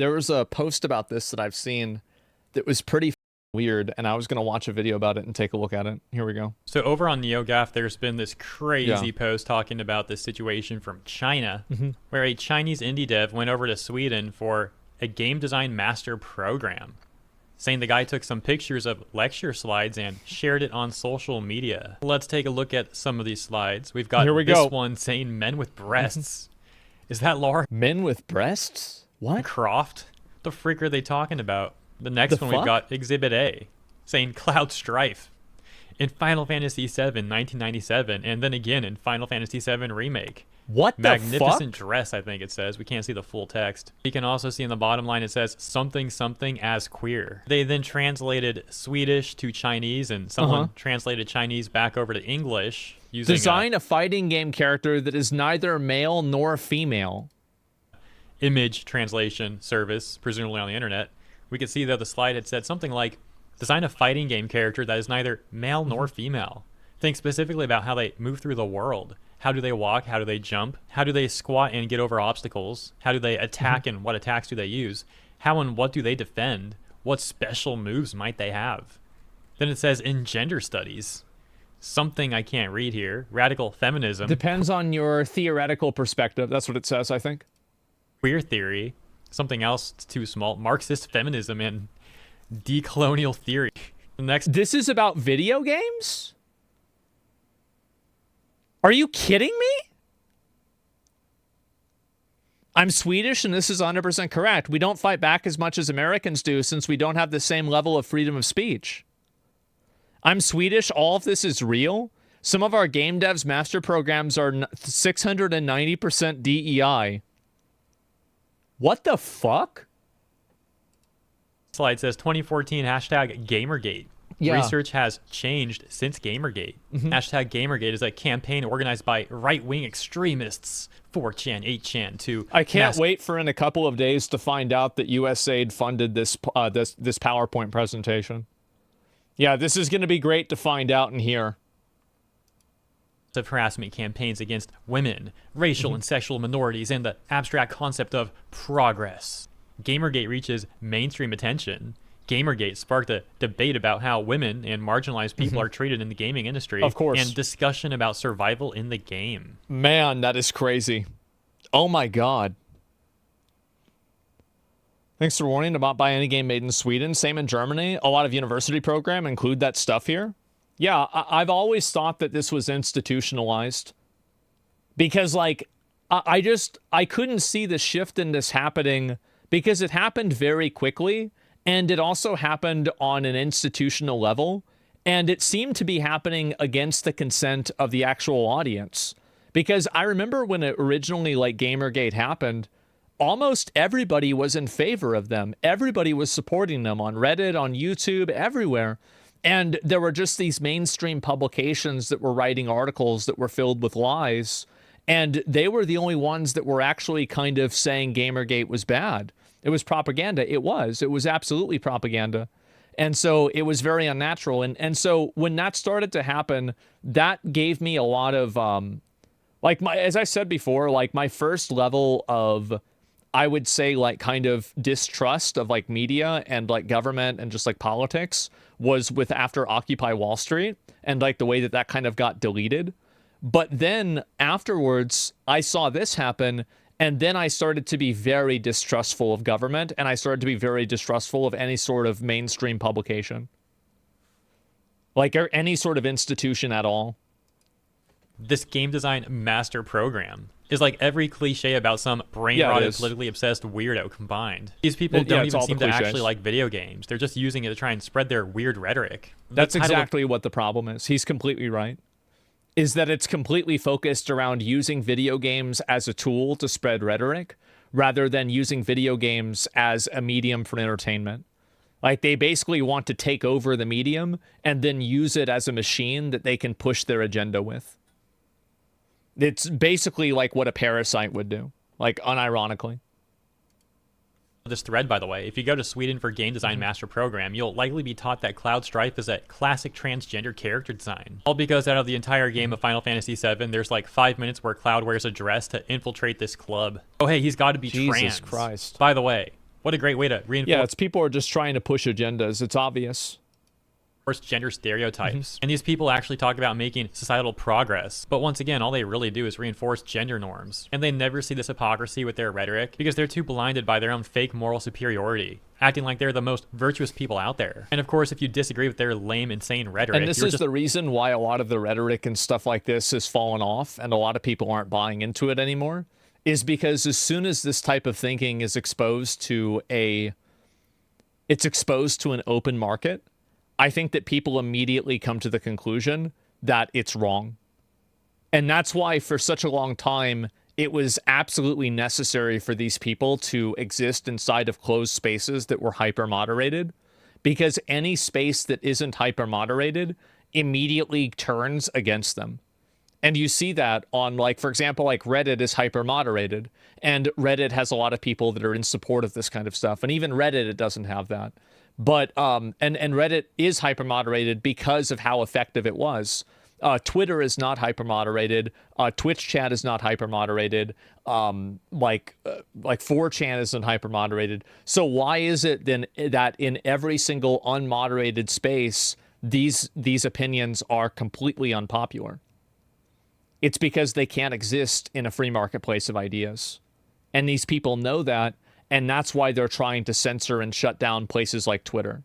There was a post about this that I've seen that was pretty weird, and I was going to watch a video about it and take a look at it. Here we go. So over on NeoGAF, there's been this crazy post talking about this situation from China, where a Chinese indie dev went over to Sweden for a game design master program, saying the guy took some pictures of lecture slides and shared it on social media. Let's take a look at some of these slides. We've got this one saying men with breasts. Is that Laura? Men with breasts? What? Croft? The freak are they talking about? The next one we've got Exhibit A, saying Cloud Strife in Final Fantasy VII 1997, and then again in Final Fantasy VII Remake. What the Magnificent fuck? dress, I think it says. We can't see the full text. You can also see in the bottom line it says something something as queer. They then translated Swedish to Chinese, and someone translated Chinese back over to English using Design a fighting game character that is neither male nor female. Image translation service, presumably on the internet. We could see that the slide had said something like, design a fighting game character that is neither male nor female. Think specifically about how they move through the world. How do they walk? How do they jump? How do they squat and get over obstacles? How do they attack and what attacks do they use? How and what do they defend? What special moves might they have? Then it says in gender studies. Something I can't read here. Radical feminism. Depends on your theoretical perspective. That's what it says, I think. Queer theory. Something else too small. Marxist feminism and decolonial theory. Next. This is about video games? Are you kidding me? I'm Swedish and this is 100% correct. We don't fight back as much as Americans do since we don't have the same level of freedom of speech. I'm Swedish. All of this is real. Some of our game devs master programs are 690% DEI. What the fuck? Slide says 2014 hashtag Gamergate. Yeah. Research has changed since Gamergate. Hashtag Gamergate is a campaign organized by right-wing extremists, 4chan, 8chan, to... I can't wait for in a couple of days to find out that USAID funded this this PowerPoint presentation. Yeah, this is going to be great to find out and hear. Of harassment campaigns against women, racial and sexual minorities, and the abstract concept of progress. Gamergate reaches mainstream attention. Gamergate sparked a debate about how women and marginalized people are treated in the gaming industry. Of course. And discussion about survival in the game. Man, that is crazy. Oh my god. Thanks for warning about buy any game made in Sweden. Same in Germany. A lot of university programs include that stuff here. Yeah, I've always thought that this was institutionalized. Because, like, I couldn't see the shift in this happening because it happened very quickly, and it also happened on an institutional level, and it seemed to be happening against the consent of the actual audience. Because I remember when it originally, like, Gamergate happened, almost everybody was in favor of them. Everybody was supporting them on Reddit, on YouTube, everywhere. And there were just these mainstream publications that were writing articles that were filled with lies. And they were the only ones that were actually kind of saying Gamergate was bad. It was propaganda. It was absolutely propaganda. And so it was very unnatural. And so when that started to happen, that gave me a lot of, as I said before, like my first level of, I would say, like, kind of distrust of, like, media and, like, government and just, like, politics was with after Occupy Wall Street and, like, the way that kind of got deleted. But then afterwards, I saw this happen, and then I started to be very distrustful of government, and I started to be very distrustful of any sort of mainstream publication. Like, or any sort of institution at all. This game design master program is like every cliche about some brain-rotted, politically obsessed weirdo combined. These people don't even seem to actually like video games. They're just using it to try and spread their weird rhetoric. That's exactly what the problem is. He's completely right. Is that it's completely focused around using video games as a tool to spread rhetoric rather than using video games as a medium for entertainment. Like, they basically want to take over the medium and then use it as a machine that they can push their agenda with. It's basically like what a parasite would do, like, unironically. This thread, by the way, if you go to Sweden for Game Design Master Program, you'll likely be taught that Cloud Strife is a classic transgender character design. All because out of the entire game of Final Fantasy VII, there's like 5 minutes where Cloud wears a dress to infiltrate this club. Oh, hey, he's got to be trans. Jesus Christ. By the way, What a great way to Yeah, reinforce it's people are just trying to push agendas. It's obvious. gender stereotypes. And these people actually talk about making societal progress. But once again, all they really do is reinforce gender norms. And they never see this hypocrisy with their rhetoric because they're too blinded by their own fake moral superiority, acting like they're the most virtuous people out there. And of course, if you disagree with their lame, insane rhetoric, And this is the reason why a lot of the rhetoric and stuff like this has fallen off and a lot of people aren't buying into it anymore, is because as soon as this type of thinking is exposed to an open market, I think that people immediately come to the conclusion that it's wrong. And that's why for such a long time, it was absolutely necessary for these people to exist inside of closed spaces that were hyper moderated, because any space that isn't hyper moderated immediately turns against them. And you see that on, like, for example, like Reddit is hyper moderated, and Reddit has a lot of people that are in support of this kind of stuff. And even Reddit, it doesn't have that. But and Reddit is hyper moderated because of how effective it was. Twitter is not hyper moderated. Twitch chat is not hyper moderated. Like 4chan isn't hyper moderated. So why is it then that in every single unmoderated space, these opinions are completely unpopular? It's because they can't exist in a free marketplace of ideas. And these people know that, and that's why they're trying to censor and shut down places like Twitter.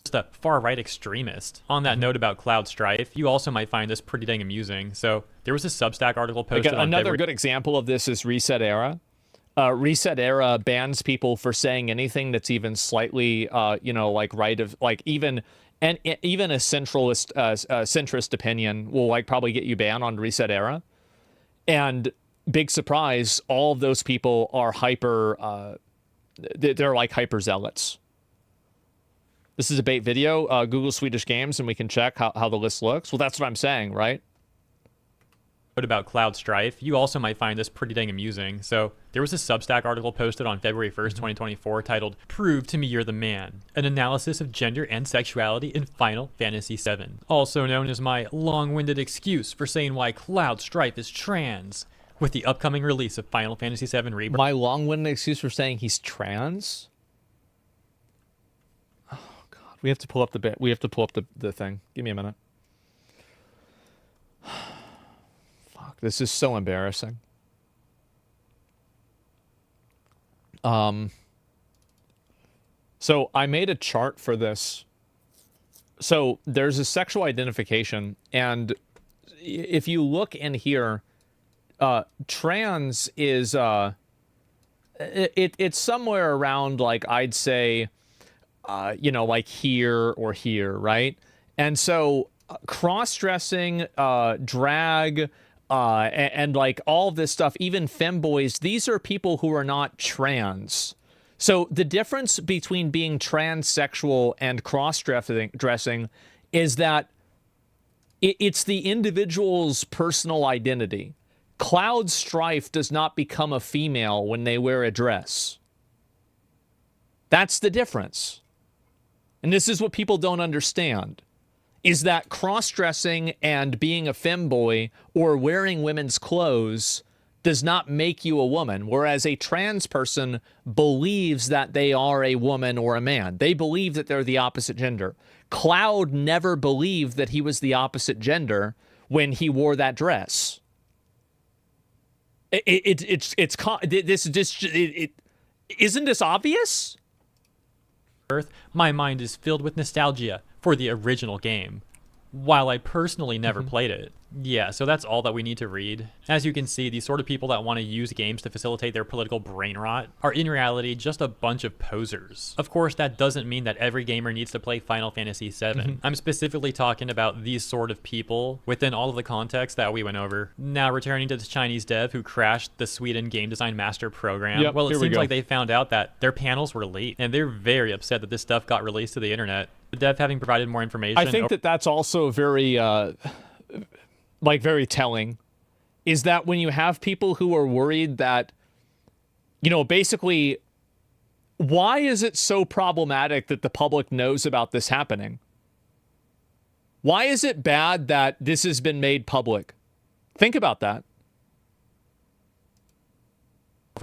just a far-right extremist. On that note about Cloud Strife, you also might find this pretty dang amusing. So there was a Substack article posted on another February. good example of this is Reset Era. Reset Era bans people for saying anything that's even slightly, like right of, like even a centrist opinion will like probably get you banned on Reset Era. And big surprise, all of those people are they're like hyper zealots. This is a bait video. Google Swedish Games, and we can check how the list looks. Well, that's what I'm saying, right? About Cloud Strife, you also might find this pretty dang amusing. So there was a Substack article posted on February 1st, 2024 titled "Prove to Me You're the Man: An Analysis of Gender and Sexuality in Final Fantasy VII," also known as my long-winded excuse for saying why Cloud Strife is trans. With the upcoming release of Final Fantasy VII Rebirth, my long-winded excuse for saying he's trans. Oh God, we have to pull up the bit. We have to pull up the thing. Give me a minute. This is so embarrassing. So I made a chart for this. So there's a sexual identification, and if you look in here, trans is it's somewhere around, like, I'd say, like here or here, right? And so cross-dressing, drag, and like all of this stuff, even femboys, these are people who are not trans. So the difference between being transsexual and cross-dressing is that it's the individual's personal identity. Cloud Strife does not become a female when they wear a dress. That's the difference. And this is what people don't understand, is that cross-dressing and being a femboy or wearing women's clothes does not make you a woman, whereas a trans person believes that they are a woman or a man. They believe that they're the opposite gender. Cloud never believed that he was the opposite gender when he wore that dress. Isn't this obvious? my mind is filled with nostalgia for the original game, while I personally never played it. Yeah, so that's all that we need to read. As you can see, these sort of people that want to use games to facilitate their political brain rot are in reality just a bunch of posers. Of course, that doesn't mean that every gamer needs to play Final Fantasy VII. I'm specifically talking about these sort of people within all of the context that we went over. Now, returning to the Chinese dev who crashed the Sweden Game Design Master Program, Yep, well, it here we seems go. like they found out that their panels were leaked, and they're very upset that this stuff got released to the internet. The dev having provided more information. I think that that's also very, very telling, is that when you have people who are worried that, basically, why is it so problematic that the public knows about this happening? Why is it bad that this has been made public? Think about that.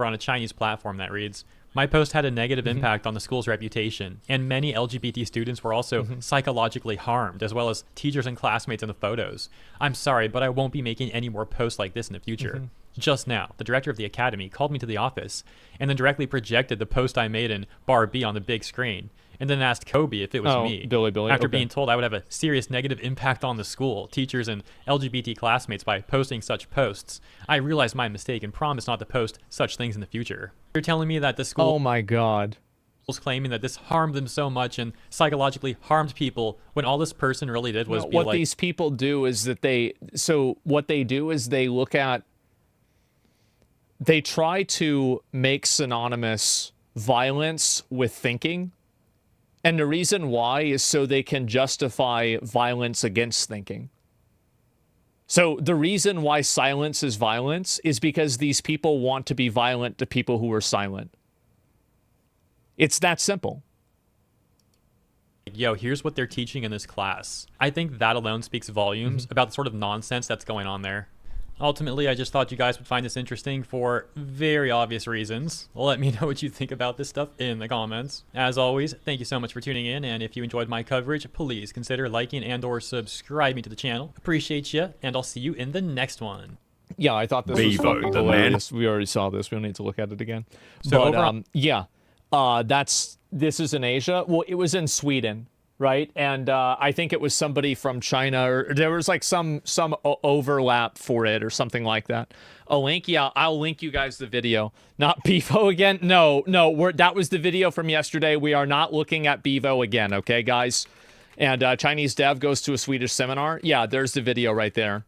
on a Chinese platform that reads, "My post had a negative impact on the school's reputation, and many LGBT students were also psychologically harmed, as well as teachers and classmates in the photos. I'm sorry, but I won't be making any more posts like this in the future." Just now, the director of the academy called me to the office and then directly projected the post I made in Bar B on the big screen, and then asked Kobe if it was me. Billy. After being told I would have a serious negative impact on the school, teachers, and LGBT classmates by posting such posts, I realized my mistake and promised not to post such things in the future. You're telling me that the school... Oh my god. ...was claiming that this harmed them so much and psychologically harmed people when all this person really did was what these people do is that they look at... They try to make synonymous violence with thinking. And the reason why is so they can justify violence against thinking. So the reason why silence is violence is because these people want to be violent to people who are silent. It's that simple. Yo, here's what they're teaching in this class. I think that alone speaks volumes about the sort of nonsense that's going on there. Ultimately, I just thought you guys would find this interesting for very obvious reasons. Let me know what you think about this stuff in the comments. As always, thank you so much for tuning in, and if you enjoyed my coverage, please consider liking and or subscribing to the channel. Appreciate you, and I'll see you in the next one. Yeah, I thought this was fucking hilarious. We already saw this. We don't need to look at it again. So, this is in Asia. Well, it was in Sweden. Right, and I think it was somebody from China, or there was like some overlap for it or something like that. A link, yeah, I'll link you guys the video. Not Bevo again. No, that was the video from yesterday. We are not looking at Bevo again, okay, guys? And Chinese dev goes to a Swedish seminar. Yeah, there's the video right there.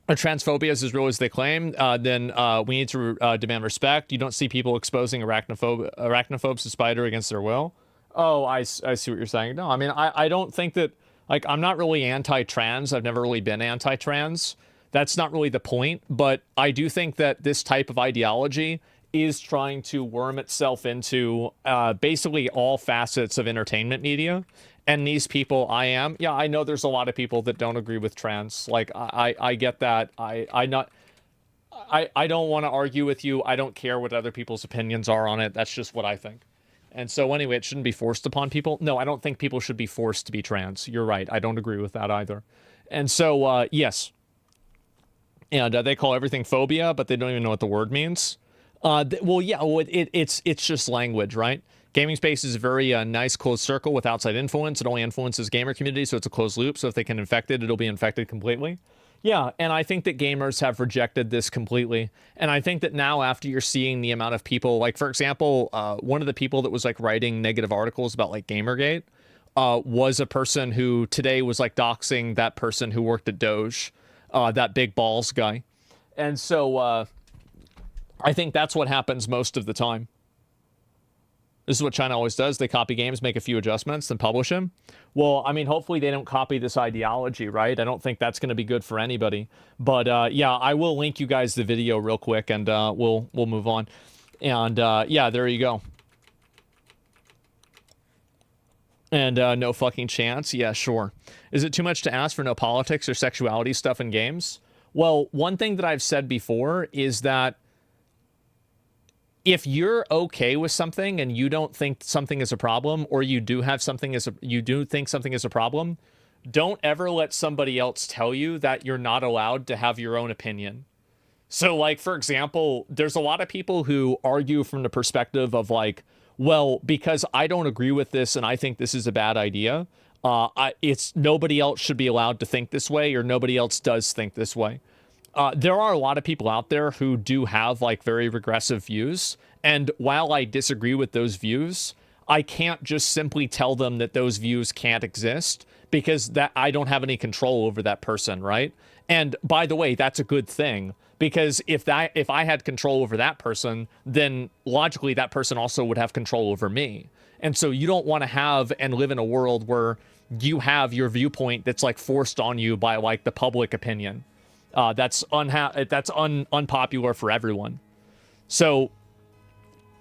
Transphobia is as real as they claim. Then we need to demand respect. You don't see people exposing arachnophobes to spider against their will. Oh, I see what you're saying. No, I mean, I don't think that, like, I'm not really anti-trans. I've never really been anti-trans. That's not really the point. But I do think that this type of ideology is trying to worm itself into basically all facets of entertainment media. And these people, I know there's a lot of people that don't agree with trans. Like, I get that. I don't want to argue with you. I don't care what other people's opinions are on it. That's just what I think. And so anyway, it shouldn't be forced upon people. No, I don't think people should be forced to be trans. You're right. I don't agree with that either. And so, yes. And they call everything phobia, but they don't even know what the word means. It's just language, right? Gaming space is a very nice closed circle with outside influence. It only influences gamer community, so it's a closed loop. So if they can infect it, it'll be infected completely. Yeah, and I think that gamers have rejected this completely. And I think that now, after you're seeing the amount of people, like, for example, one of the people that was, like, writing negative articles about, like, Gamergate was a person who today was, like, doxing that person who worked at Doge, that big balls guy. And so I think that's what happens most of the time. This is what China always does. They copy games, make a few adjustments, then publish them. Well, I mean, hopefully they don't copy this ideology, right? I don't think that's going to be good for anybody. But yeah, I will link you guys the video real quick, and we'll move on. And yeah, there you go. And no fucking chance? Yeah, sure. Is it too much to ask for no politics or sexuality stuff in games? Well, one thing that I've said before is that if you're okay with something and you don't think something is a problem, or you do have something you do think something is a problem, don't ever let somebody else tell you that you're not allowed to have your own opinion. So, like, for example, there's a lot of people who argue from the perspective of, like, well, because I don't agree with this and I think this is a bad idea, it's nobody else should be allowed to think this way, or nobody else does think this way. There are a lot of people out there who do have, like, very regressive views. And while I disagree with those views, I can't just simply tell them that those views can't exist, because that I don't have any control over that person, right? And by the way, that's a good thing, because if I had control over that person, then logically that person also would have control over me. And so you don't want to have and live in a world where you have your viewpoint that's, like, forced on you by, like, the public opinion. That's unpopular for everyone. So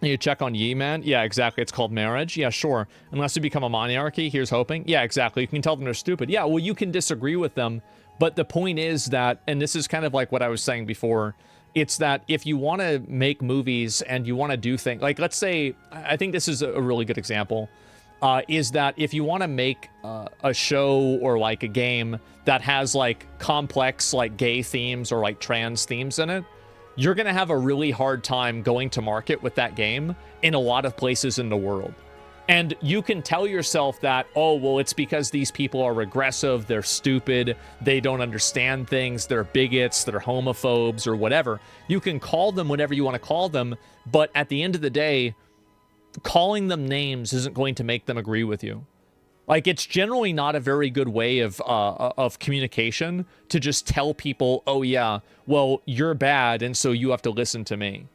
you check on Yi, man. Yeah, exactly. It's called marriage. Yeah, sure. Unless you become a monarchy, here's hoping. Yeah, exactly. You can tell them they're stupid. Yeah, well, you can disagree with them. But the point is that, and this is kind of like what I was saying before, It's that if you want to make movies and you want to do things, like let's say, I think this is a really good example, is that if you want to make a show or like a game that has like complex like gay themes or like trans themes in it, you're going to have a really hard time going to market with that game in a lot of places in the world. And you can tell yourself that, oh, well, it's because these people are regressive, they're stupid, they don't understand things, they're bigots, they're homophobes, or whatever. You can call them whatever you want to call them, but at the end of the day, calling them names isn't going to make them agree with you. Like, it's generally not a very good way of communication to just tell people, oh, yeah, well, you're bad, and so you have to listen to me.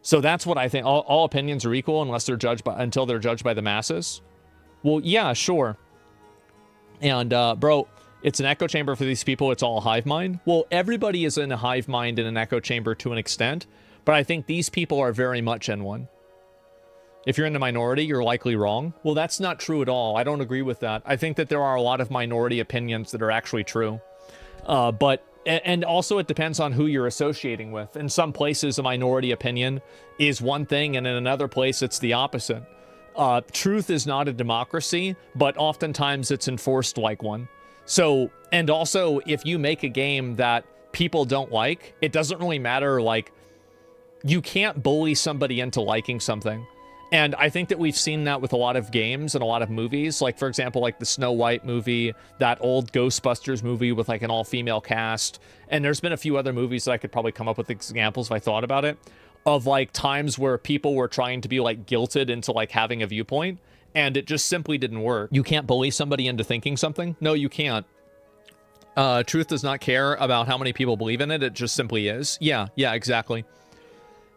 So that's what I think. All opinions are equal until they're judged by the masses. Well, yeah, sure. And, bro, it's an echo chamber for these people. It's all a hive mind. Well, everybody is in a hive mind in an echo chamber to an extent, but I think these people are very much in one. If you're in the minority, you're likely wrong. Well, that's not true at all. I don't agree with that. I think that there are a lot of minority opinions that are actually true. And also it depends on who you're associating with. In some places, a minority opinion is one thing, and in another place, it's the opposite. Truth is not a democracy, but oftentimes it's enforced like one. So, and also, if you make a game that people don't like, it doesn't really matter, like, you can't bully somebody into liking something. And I think that we've seen that with a lot of games and a lot of movies. Like, for example, like the Snow White movie, that old Ghostbusters movie with like an all-female cast. And there's been a few other movies that I could probably come up with examples if I thought about it, of like times where people were trying to be like guilted into like having a viewpoint, and it just simply didn't work. You can't bully somebody into thinking something. No, you can't. Truth does not care about how many people believe in it. It just simply is. Yeah, exactly.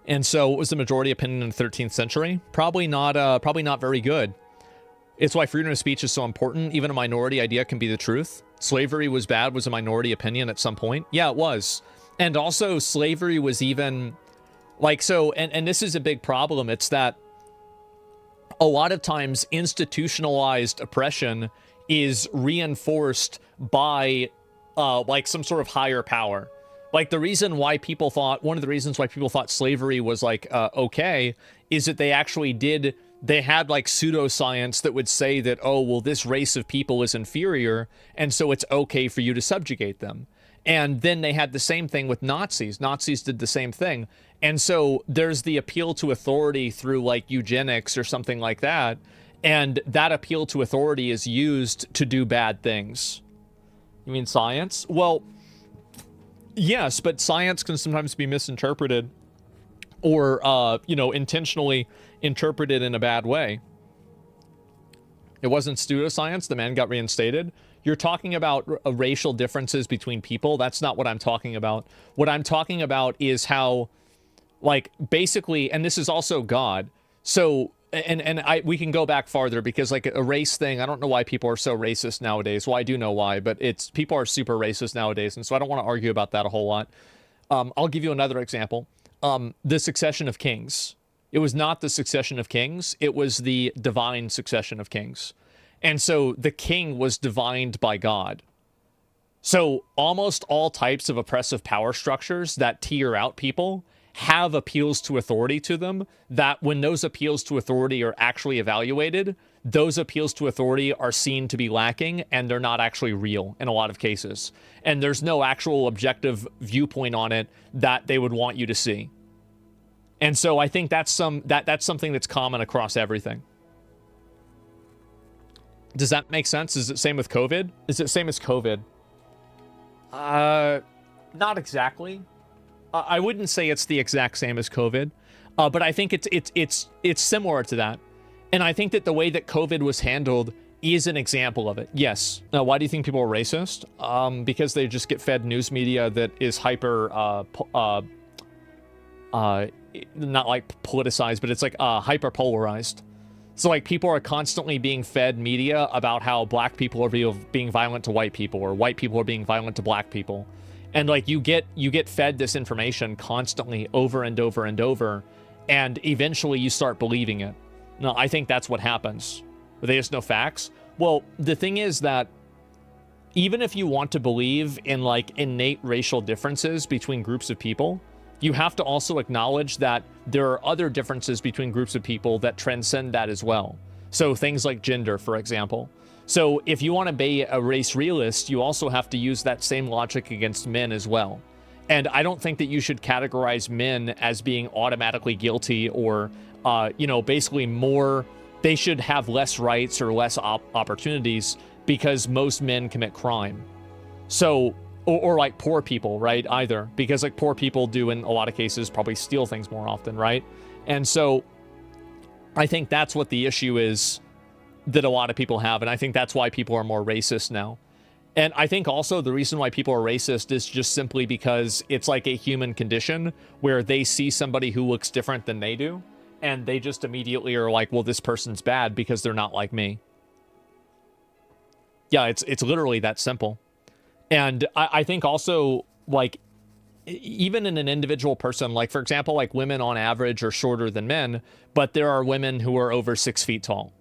And so what was the majority opinion in the 13th century? Probably not very good. It's why freedom of speech is so important. Even a minority idea can be the truth. Slavery was bad was a minority opinion at some point. Yeah, it was. And also slavery was even like, so, and this is a big problem. It's that a lot of times institutionalized oppression is reinforced by like some sort of higher power. Like one of the reasons why people thought slavery was like okay is that they had like pseudoscience that would say that, oh, well, this race of people is inferior, and so it's okay for you to subjugate them. And then they had the same thing with Nazis. Nazis did the same thing. And so there's the appeal to authority through like eugenics or something like that. And that appeal to authority is used to do bad things. You mean science? Well, yes, but science can sometimes be misinterpreted or, intentionally interpreted in a bad way. It wasn't pseudoscience. The man got reinstated. You're talking about racial differences between people. That's not what I'm talking about. What I'm talking about is how, like, basically, and this is also God. So, we can go back farther because, like, a race thing, I don't know why people are so racist nowadays. Well, I do know why, but people are super racist nowadays, and so I don't want to argue about that a whole lot. I'll give you another example. The succession of kings. It was not the succession of kings. It was the divine succession of kings. And so the king was divined by God. So almost all types of oppressive power structures that tier out people have appeals to authority to them, that when those appeals to authority are actually evaluated, those appeals to authority are seen to be lacking, and they're not actually real in a lot of cases. And there's no actual objective viewpoint on it that they would want you to see. And so I think that's something that's common across everything. Does that make sense? Is it same with COVID? Is it same as COVID? Not exactly. I wouldn't say it's the exact same as COVID, but I think it's similar to that. And I think that the way that COVID was handled is an example of it. Yes. Now, why do you think people are racist? Because they just get fed news media that is hyper, not like politicized, but it's like hyper polarized. So like people are constantly being fed media about how black people are being violent to white people, or white people are being violent to black people. And like you get fed this information constantly over and over and over, and eventually you start believing it. No, I think that's what happens. They just know facts. Well, the thing is that even if you want to believe in like innate racial differences between groups of people, you have to also acknowledge that there are other differences between groups of people that transcend that as well. So things like gender, for example. So if you want to be a race realist, you also have to use that same logic against men as well. And I don't think that you should categorize men as being automatically guilty or, basically more, they should have less rights or less opportunities because most men commit crime. So, or like poor people, right? Either, because like poor people do in a lot of cases probably steal things more often, right? And so I think that's what the issue is that a lot of people have. And I think that's why people are more racist now. And I think also the reason why people are racist is just simply because it's like a human condition where they see somebody who looks different than they do. And they just immediately are like, well, this person's bad because they're not like me. Yeah, it's literally that simple. And I think also, like, even in an individual person, like, for example, like women on average are shorter than men, but there are women who are over 6 feet tall.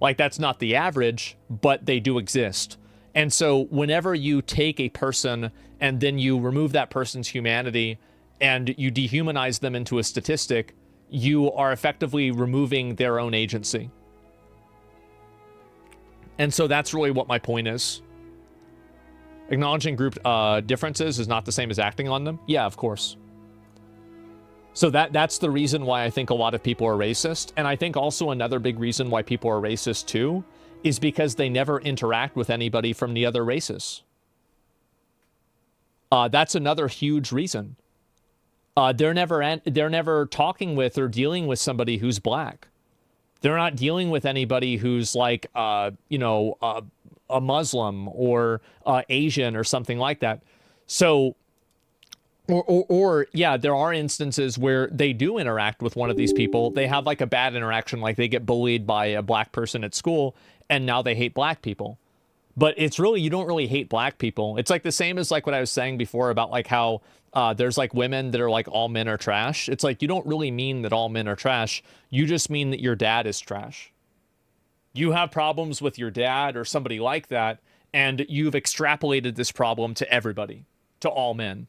Like, that's not the average, but they do exist. And so whenever you take a person and then you remove that person's humanity and you dehumanize them into a statistic, you are effectively removing their own agency. And so that's really what my point is. Acknowledging group differences is not the same as acting on them. Yeah, of course. So that's the reason why I think a lot of people are racist. And I think also another big reason why people are racist too is because they never interact with anybody from the other races. That's another huge reason. They're never talking with or dealing with somebody who's black. They're not dealing with anybody who's like, a Muslim or Asian or something like that. So, or yeah, there are instances where they do interact with one of these people. They have like a bad interaction, like they get bullied by a black person at school, and now they hate black people. But it's really, you don't really hate black people. It's like the same as like what I was saying before about like how there's like women that are like all men are trash. It's like you don't really mean that all men are trash. You just mean that your dad is trash. You have problems with your dad or somebody like that, and you've extrapolated this problem to everybody, to all men.